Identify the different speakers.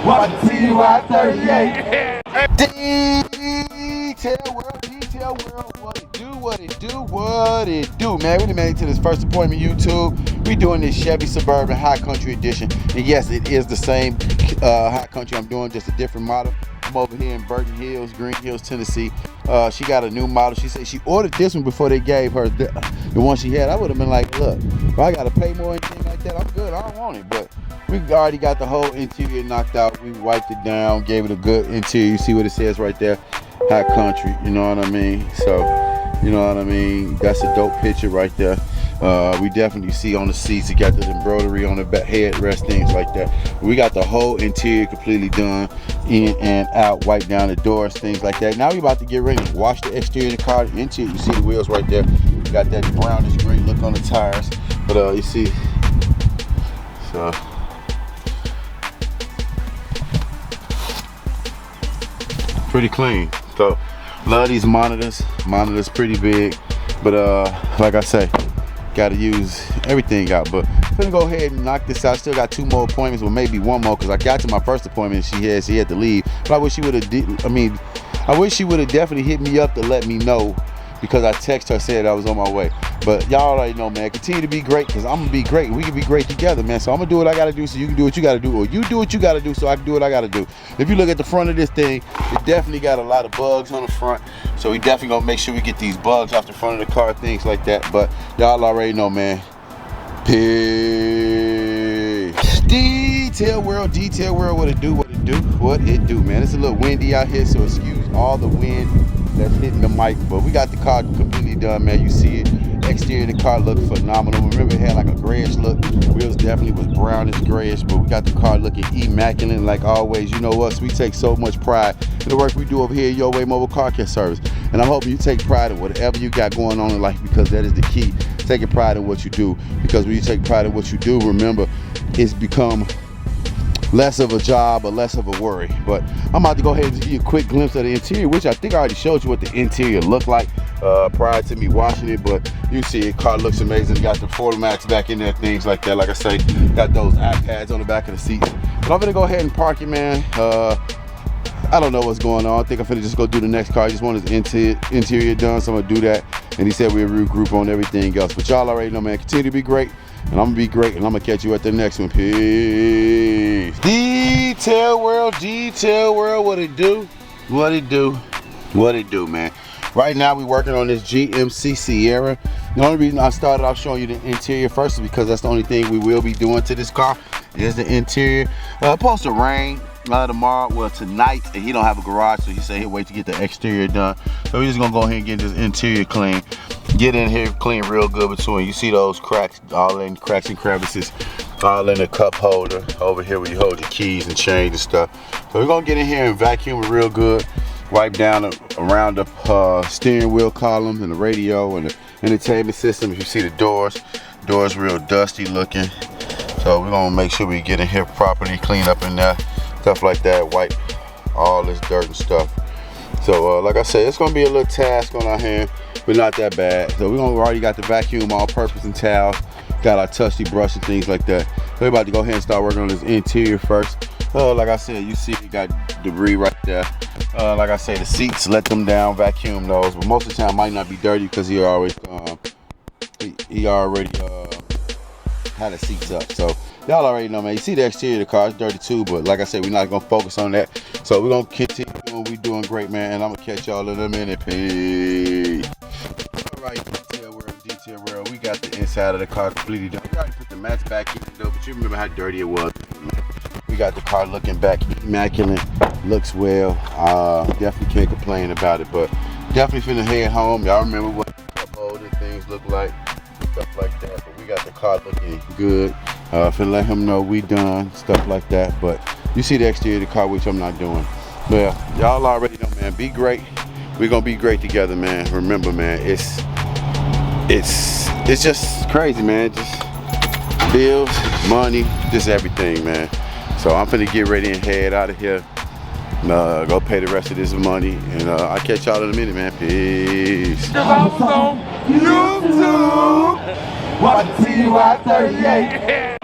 Speaker 1: TY38. Detail world, what it do, man. We done made it to this first appointment, YouTube. We doing this Chevy Suburban High Country Edition. And yes, it is the same High Country I'm doing, just a different model. I'm over here in Burton Hills, Green Hills, Tennessee. She got a new model. She said she ordered this one before they gave her the one she had. I would have been like, look, if I gotta pay more or anything like that, I'm good, I don't want it. But we already got the whole interior knocked out. We wiped it down, gave it a good interior. You see what it says right there? High Country, you know what I mean? So, you know what I mean? That's a dope picture right there. We definitely see on the seats, you got the embroidery on the back, headrest, things like that. We got the whole interior completely done, in and out, wipe down the doors, things like that. Now we about to get ready to wash the exterior of the car, the interior. You see the wheels right there. We got that brownish green look on the tires. But you see, so pretty clean. So love these monitors. Monitors pretty big, but like I say, gotta use everything out. But I'm gonna go ahead and knock this out. Still got 2 more appointments, or maybe 1 more, because I got to my first appointment and she had to leave. But I wish she would have I wish she would have definitely hit me up to let me know, because I texted her, said I was on my way. But y'all already know, man, continue to be great, because I'm gonna be great and we can be great together, man. So I'm gonna do what I gotta do so you can do what you gotta do, or you do what you gotta do so I can do what I gotta do. If you look at the front of this thing, it definitely got a lot of bugs on the front, so we definitely gonna make sure we get these bugs off the front of the car, things like that. But y'all already know, man. Peace. Detail world, what it do, man. It's a little windy out here, so excuse all the wind that's hitting the mic, but we got the car completely done, man. You see it. Exterior of the car looked phenomenal. Remember, it had like a grayish look. Wheels definitely was brownish, grayish, but we got the car looking immaculate like always. You know us, we take so much pride in the work we do over here at Your Way Mobile Car Care Service. And I'm hoping you take pride in whatever you got going on in life, because that is the key. Taking pride in what you do, because when you take pride in what you do, remember, it's become less of a job or less of a worry. But I'm about to go ahead and give you a quick glimpse of the interior, which I think I already showed you what the interior looked like prior to me washing it. But you see it, car looks amazing. Got the Fortomats back in there, things like that. Like I say, got those iPads on the back of the seats. But I'm gonna go ahead and park it, man. I don't know what's going on. I think I'm finna just go do the next car. I just want his interior done, so I'm gonna do that. And he said we'll regroup on everything else. But y'all already know, man, continue to be great. And I'm gonna be great, and I'm gonna catch you at the next one. Peace. Detail world, what it do, man. Right now we working on this GMC Sierra. The only reason I started off showing you the interior first is because that's the only thing we will be doing to this car, is the interior. Supposed to rain tomorrow, well tonight, and he don't have a garage, so he said he'll wait to get the exterior done. So we're just gonna go ahead and get this interior clean. Get in here clean real good between. You see those cracks, all in cracks and crevices, all in the cup holder over here where you hold your keys and change and stuff. So we're gonna get in here and vacuum it real good. Wipe down around the steering wheel column and the radio and the entertainment system. If you see the doors real dusty looking. So we're gonna make sure we get in here properly, clean up in there, stuff like that, wipe all this dirt and stuff. So like I said, it's gonna be a little task on our hand, but not that bad. So we already got the vacuum all-purpose and towels, got our Tushy brush and things like that. So we're about to go ahead and start working on this interior first. Like I said, you see you got debris right there. Like I say, the seats, let them down, vacuum those, but most of the time might not be dirty because he already had the seats up. So y'all already know, man. You see the exterior of the car, it's dirty too, but like I said, we're not gonna focus on that. So we're gonna continue doing what we're doing great, man, and I'm gonna catch y'all in a minute. Peace. All right, detail world, we got the inside of the car completely done. We already put the mats back in though, but you remember how dirty it was. We got the car looking back immaculate, looks well. Definitely can't complain about it, but definitely finna head home. Y'all remember what the cup holder things look like, stuff like that. But we got the car looking good. Finna let him know we done, stuff like that. But you see the exterior of the car, which I'm not doing. Well, y'all already know, man. Be great. We're gonna be great together, man. Remember, man, it's just crazy, man. Just bills, money, just everything, man. So I'm finna get ready and head out of here. Go pay the rest of this money, and I'll catch y'all in a minute, man. Peace.
Speaker 2: I was on YouTube. Watch TY38.